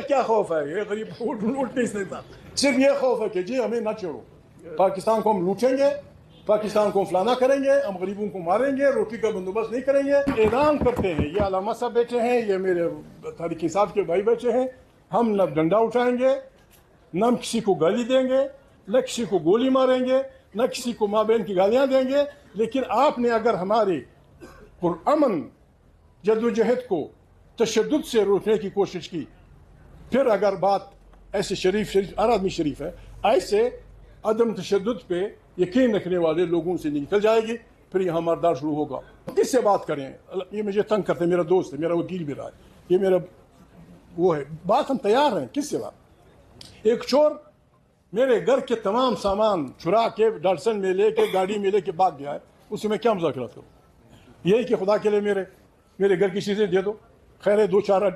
کیا خوف ہے؟ یہ غریب اٹھ نہیں سکتا. صرف یہ خوف ہے کہ جی ہمیں نہ چھوڑو, پاکستان کو ہم لوٹیں گے, پاکستان کو فلانا کریں گے, ہم غریبوں کو ماریں گے, روٹی کا بندوبست نہیں کریں گے. اعلان کرتے ہیں, یہ علامہ صاحب بیٹھے ہیں, یہ میرے طارق صاحب کے بھائی بیٹھے ہیں, ہم نہ ڈنڈا اٹھائیں گے, نہ ہم کسی کو گالی دیں گے, نہ کسی کو گولی ماریں گے, نہ کسی کو ماں بہن کی گالیاں دیں گے. لیکن آپ نے اگر ہمارے پرامن جدوجہد کو تشدد سے روکنے کی کوشش کی, پھر اگر بات ایسے شریف ہر آدمی شریف ہے, ایسے عدم تشدد پہ یقین رکھنے والے لوگوں سے نکل جائے گی, پھر یہاں مردار شروع ہوگا. کس سے بات کریں؟ یہ مجھے تنگ کرتے ہیں, میرا دوست ہے, میرا وکیل بھی رہا ہے, یہ میرا وہ ہے, بات ہم تیار ہیں. کس سے بات؟ ایک چور میرے گھر کے تمام سامان چرا کے ڈالسن میں لے کے گاڑی میں لے کے بھاگ گیا ہے, اس سے میں کیا مذاکرات کروں؟ یہی کہ خدا کے لیے میرے گھر کی چیزیں دے دو, خیر ہے 2-4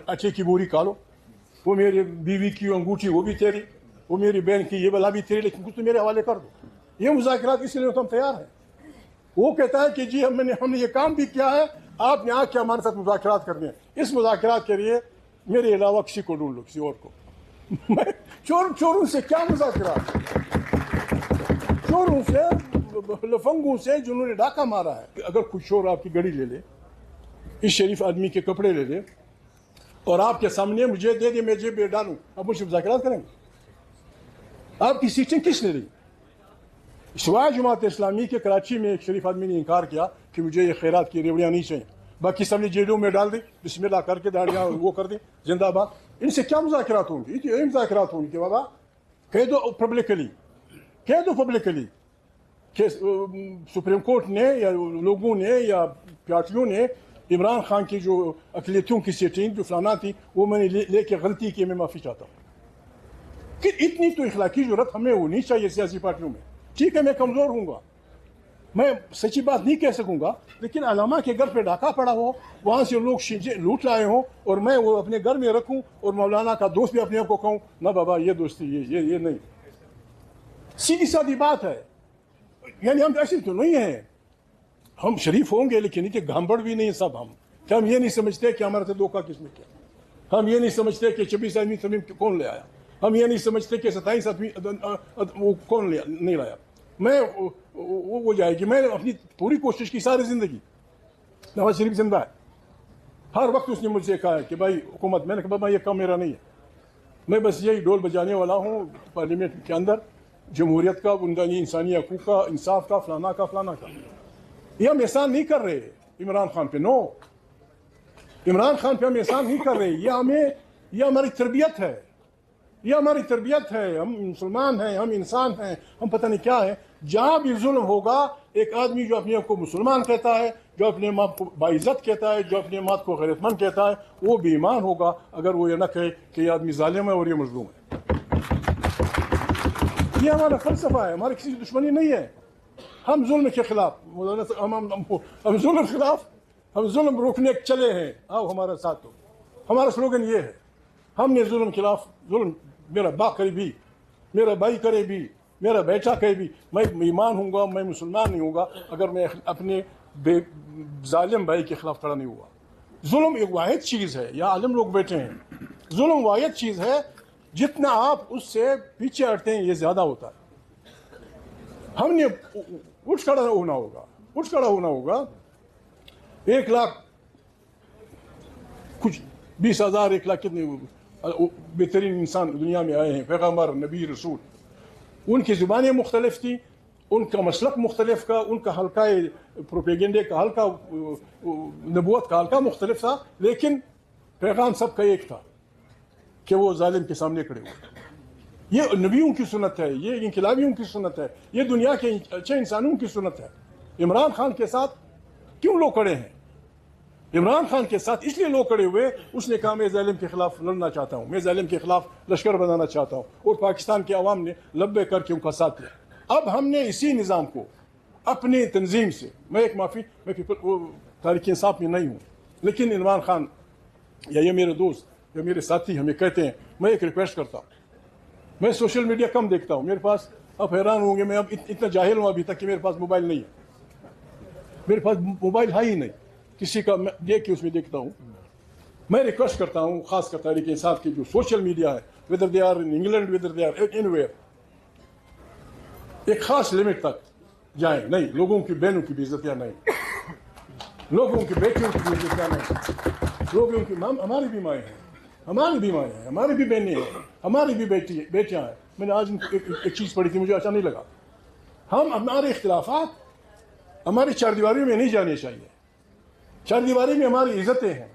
اچھے کی بوری کھا لو, وہ میری بیوی کی انگوٹھی وہ بھی تیری, وہ میری بہن کی یہ بلا بھی تیری, لیکن کچھ تو میرے حوالے کر دو. یہ مذاکرات اس لیے تو ہم تیار ہیں. وہ کہتا ہے کہ جی ہم نے یہ کام بھی کیا ہے, آپ نے آج کیا ہمارے ساتھ مذاکرات کرنے ہیں. اس مذاکرات کے لیے میرے علاوہ کسی کو ڈھونڈ لو, کسی اور کو. چوروں سے کیا مذاکرات؟ چوروں سے, لفنگوں سے جنہوں نے ڈاکہ مارا ہے. اگر کچھ چور آپ کی گاڑی لے لے, اس شریف آدمی کے کپڑے لے لے, اور آپ کے سامنے مجھے دے دے, میں جیب میں ڈالوں, آپ مجھ سے مذاکرات کریں گے؟ آپ کی سیٹیں کس نے دی؟ سوائے جماعت اسلامی کے کراچی میں ایک شریف آدمی نے انکار کیا کہ مجھے یہ خیرات کی ریوڑیاں نہیں چاہیے, باقی سب نے جیلوں میں ڈال دی, بسم اللہ کر کے داڑیاں وہ کر دی, زندہ باد. ان سے کیا مذاکرات ہوں گی؟ یہی مذاکرات ہوں گی کہ بابا کہہ دو پبلکلی کہ سپریم کورٹ نے یا لوگوں نے یا پارٹیوں نے عمران خان کی جو اقلیتوں کی سیٹیں جو فلانا تھی وہ میں نے لے کے غلطی کی, میں معافی چاہتا ہوں. کہ اتنی تو اخلاقی ضرورت ہمیں ہونی چاہیے سیاسی پارٹیوں میں. ٹھیک ہے میں کمزور ہوں گا, میں سچی بات نہیں کہہ سکوں گا, لیکن علامہ کے گھر پہ ڈاکہ پڑا ہو, وہاں سے لوگ لوٹ لائے ہوں, اور میں وہ اپنے گھر میں رکھوں اور مولانا کا دوست بھی اپنے آپ کو کہوں نہ بابا یہ دوستی یہ نہیں. سیدھی سادی بات ہے. یعنی ہم ایسے تو نہیں ہیں, ہم شریف ہوں گے لیکن کہ گھامبڑ بھی نہیں سب. ہم یہ نہیں سمجھتے کہ ہمارے سے دھوکہ کس نے کیا, ہم یہ نہیں سمجھتے کہ 26 آدمی تمیم کون لے آیا, ہم یہ نہیں سمجھتے کہ 27 آدمی وہ کون نہیں لایا. میں وہ جائے گی, میں نے اپنی پوری کوشش کی ساری زندگی. نواز شریف زندہ ہے, ہر وقت اس نے مجھ سے کہا ہے کہ بھائی حکومت, میں نے کہا بابا یہ کام میرا نہیں ہے, میں بس یہی ڈول بجانے والا ہوں پارلیمنٹ کے اندر, جمہوریت کا, بنیادی انسانی حقوق کا, انصاف کا, فلانا کا. یہ ہم احسان نہیں کر رہے عمران خان پہ, نو, عمران خان پہ ہم احسان نہیں کر رہے. یہ ہماری تربیت ہے, یہ ہماری تربیت ہے. ہم مسلمان ہیں, ہم انسان ہیں, ہم پتہ نہیں کیا ہے. جہاں بھی ظلم ہوگا, ایک آدمی جو اپنے آپ کو مسلمان کہتا ہے, جو اپنے ماں کو باعزت کہتا ہے, جو اپنے ماں کو غیرت مند کہتا ہے, وہ بے ایمان ہوگا اگر وہ یہ نہ کہے کہ یہ آدمی ظالم ہے اور یہ مظلوم ہے. یہ ہمارا فلسفہ ہے, ہماری کسی دشمنی نہیں ہے. ہم ظلم کے خلاف, ہم ظلم کے خلاف, ہم ظلم روکنے چلے ہیں, آؤ ہمارا ساتھ دو. ہمارا سلوگن یہ ہے, ہم نے ظلم کے خلاف, ظلم میرا باپ کرے بھی, میرا بھائی کرے بھی, میرا بیٹا کہے بھی, میں ایمان ہوں گا, میں مسلمان نہیں ہوں گا اگر میں اپنے ظالم بھائی کے خلاف کھڑا نہیں ہوا. ظلم ایک واحد چیز ہے, یا عالم لوگ بیٹھے ہیں, ظلم واحد چیز ہے, جتنا آپ اس سے پیچھے ہٹتے ہیں یہ زیادہ ہوتا ہے. ہم نے اٹھ کھڑا ہونا ہوگا. 1 لاکھ کچھ 20,000 1 لاکھ کتنے بہترین انسان دنیا میں آئے ہیں, پیغمبر, نبی, رسول. ان کی زبانیں مختلف تھیں, ان کا مسلک مختلف تھا, ان کا حلقہ پروپیگنڈے کا حلقہ, نبوت کا حلقہ مختلف تھا, لیکن پیغام سب کا ایک تھا کہ وہ ظالم کے سامنے کھڑے ہوئے. یہ نبیوں کی سنت ہے, یہ انقلابیوں کی سنت ہے, یہ دنیا کے اچھے انسانوں کی سنت ہے. عمران خان کے ساتھ کیوں لوگ کھڑے ہیں؟ عمران خان کے ساتھ اس لیے لوگ کھڑے ہوئے, اس نے کہا میں ظالم کے خلاف لڑنا چاہتا ہوں, میں ظالم کے خلاف لشکر بنانا چاہتا ہوں, اور پاکستان کے عوام نے لبے کر کے ان کا ساتھ دیا. اب ہم نے اسی نظام کو اپنی تنظیم سے, میں ایک معافی, میں تحریک انصاف میں نہیں ہوں, لیکن عمران خان یا یہ میرے دوست یا میرے ساتھی ہمیں کہتے ہیں, میں ایک ریکویسٹ کرتا ہوں. میں سوشل میڈیا کم دیکھتا ہوں, میرے پاس, آپ حیران ہوں گے, میں اب اتنا جاہل ہوں ابھی تک کہ میرے پاس موبائل نہیں ہے, میرے پاس موبائل ہے ہی نہیں. کسی کا دیکھ کے اس میں دیکھتا ہوں. میں ریکویسٹ کرتا ہوں خاص کر تحریک انصاف کی جو سوشل میڈیا ہے whether they are in England whether they are anywhere ایک خاص لمٹ تک جائیں. نہیں لوگوں کی بہنوں کی بھی عزتیاں نہیں, لوگوں کی بیٹیوں کی بھی عزتیاں نہیں, لوگوں کی ہماری بھی مائیں ہیں, ہماری بھی مائیں ہیں, ہماری بھی بہنیں ہیں, ہماری بھی بیٹیاں ہیں. میں نے آج ایک چیز پڑھی تھی مجھے اچھا نہیں لگا. ہم ہمارے اختلافات ہماری چار دیواریوں میں نہیں جانے چاہیے. چار دیواری میں ہماری عزتیں ہیں,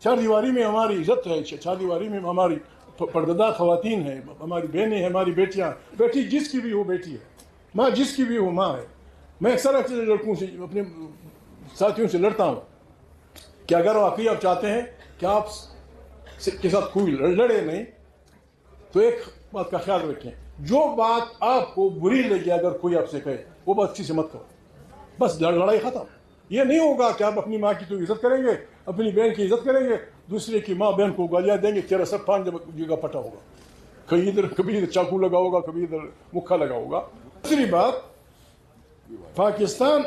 چار دیواری میں ہماری عزت ہے, چار دیواری میں ہماری پردہ خواتین ہیں, ہماری بہنیں ہیں, ہماری بیٹیاں. بیٹی جس کی بھی ہو بیٹی ہے, ماں جس کی بھی ہو ماں ہے. میں اکثر لڑکوں سے اپنے ساتھیوں سے لڑتا ہوں کہ اگر واقعی آپ چاہتے ہیں کہ آپ کے ساتھ کوئی لڑے نہیں تو ایک بات کا خیال رکھیں, جو بات آپ کو بری لگے اگر کوئی آپ سے کہے وہ بات اچھی سے مت کرو, بس لڑائی ختم. یہ نہیں ہوگا کہ آپ اپنی ماں کی تو عزت کریں گے, اپنی بہن کی عزت کریں گے, دوسرے کی ماں بہن کو گالیاں دیں گے, تیرا سب 5 جگہ پٹا ہوگا, کبھی ادھر چاقو لگا ہوگا, کبھی ادھر مکھا لگا ہوگا. دوسری بات, پاکستان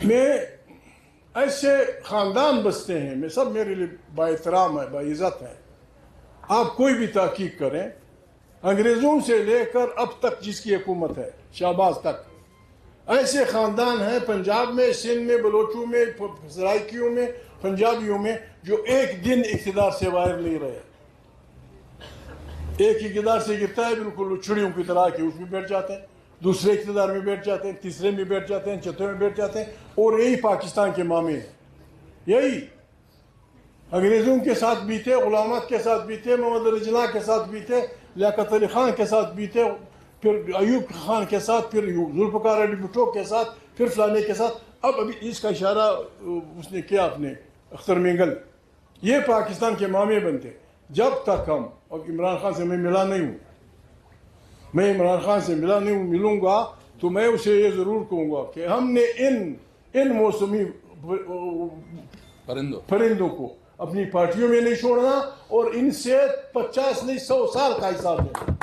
میں ایسے خاندان بستے ہیں, میں سب میرے لیے با احترام ہے, با عزت ہے. آپ کوئی بھی تحقیق کریں, انگریزوں سے لے کر اب تک جس کی حکومت ہے شہباز تک, ایسے خاندان ہیں پنجاب میں, سندھ میں, بلوچوں میں, سرائکیوں میں, پنجابیوں میں, جو ایک دن اقتدار سے باہر نہیں رہے. ایک اقتدار سے گرتا ہے بالکل چھڑیوں کی طرح کہ اس میں بیٹھ جاتے ہیں, دوسرے اقتدار میں بیٹھ جاتے ہیں, تیسرے میں بیٹھ جاتے ہیں, چوتھے میں بیٹھ جاتے ہیں. اور یہی پاکستان کے معاملے ہیں. یہی انگریزوں کے ساتھ بیتے, غلامت کے ساتھ بیتے, محمد علی جناح کے ساتھ بیتے, لیاقت علی خان کے ساتھ بیتے, پھر ایوب خان کے ساتھ, پھر ذوالفقار علی بھٹو کے ساتھ, پھر فلانے کے ساتھ. اب ابھی اس کا اشارہ اس نے کیا اپنے اختر مینگل. یہ پاکستان کے معاملے بنتے. جب تک ہم, اور عمران خان سے میں ملا نہیں ہوں, میں عمران خان سے ملا نہیں ہوں, ملوں گا تو میں اسے یہ ضرور کہوں گا کہ ہم نے ان موسمی پرندوں کو اپنی پارٹیوں میں نہیں چھوڑنا, اور ان سے 50 نہیں 100 سال کا حساب دینا.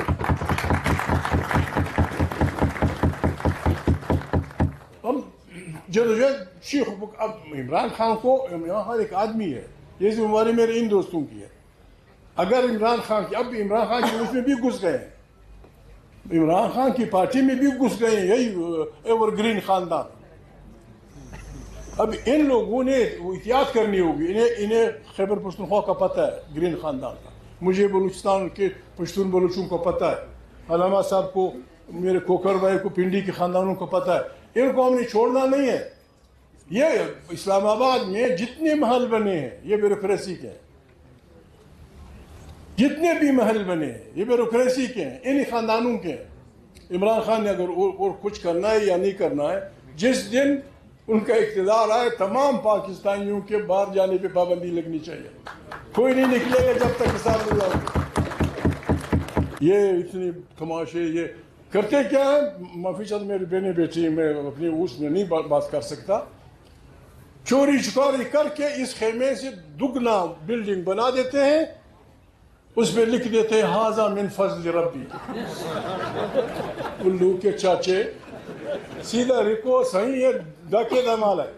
ہم جدوجہد شیخ, اب عمران خان کو, عمران خان ایک آدمی ہے, یہ ذمہ داری میرے ان دوستوں کی ہے. اگر عمران خان کی, اب عمران خان کی اس میں بھی گھس گئے ہیں, عمران خان کی پارٹی میں بھی گھس گئے ہیں یہی ایور گرین خاندان. اب ان لوگوں نے احتیاط کرنی ہوگی. انہیں خیبر پختونخوا کا پتہ ہے, گرین خاندان کا. مجھے بلوچستان کے پشتون بلوچوں کو پتہ ہے, علامہ صاحب کو, میرے کوکر بھائی کو, پنڈی کے خاندانوں کو پتہ ہے. ان کو ہم نے چھوڑنا نہیں ہے. یہ اسلام آباد میں جتنے محل بنے ہیں یہ بیوروکریسی کے ہیں, جتنے بھی محل بنے ہیں یہ بیوروکریسی کے ہیں, انہی خاندانوں کے ہیں. عمران خان نے اگر اور کچھ کرنا ہے یا نہیں کرنا ہے, جس دن ان کا اقتدار آئے تمام پاکستانیوں کے باہر جانے پہ پابندی لگنی چاہیے. کوئی نہیں نکلے گا جب تک حساب نہیں لاؤ. یہ اتنی تماشے یہ کرتے کیا ہے, معافی چاہتا میری بہنیں بیٹی, میں اپنی اس میں نہیں بات کر سکتا. چوری چکاری کر کے اس خیمے سے دگنا بلڈنگ بنا دیتے ہیں, اس میں لکھ دیتے ہیں ہاذا من فضل ربی. الو کے چاچے, سیدھا رکو صحیح ہے, ڈاکے دا مال ہے,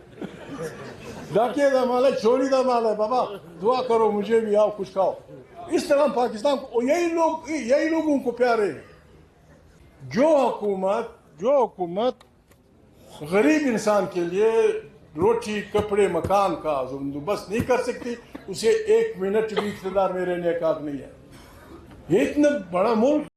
ڈاکے دا مال ہے, چوری دا مال ہے, بابا دعا کرو مجھے بھی, آؤ کچھ کھاؤ. اس طرح پاکستان کو, یہی لوگوں کو پیارے ہیں. جو حکومت غریب انسان کے لیے روٹی کپڑے مکان کا بندوبست نہیں کر سکتی, اسے 1 منٹ بھی اقتدار میں رہنے کا حق نہیں ہے. یہ اتنا بڑا ملک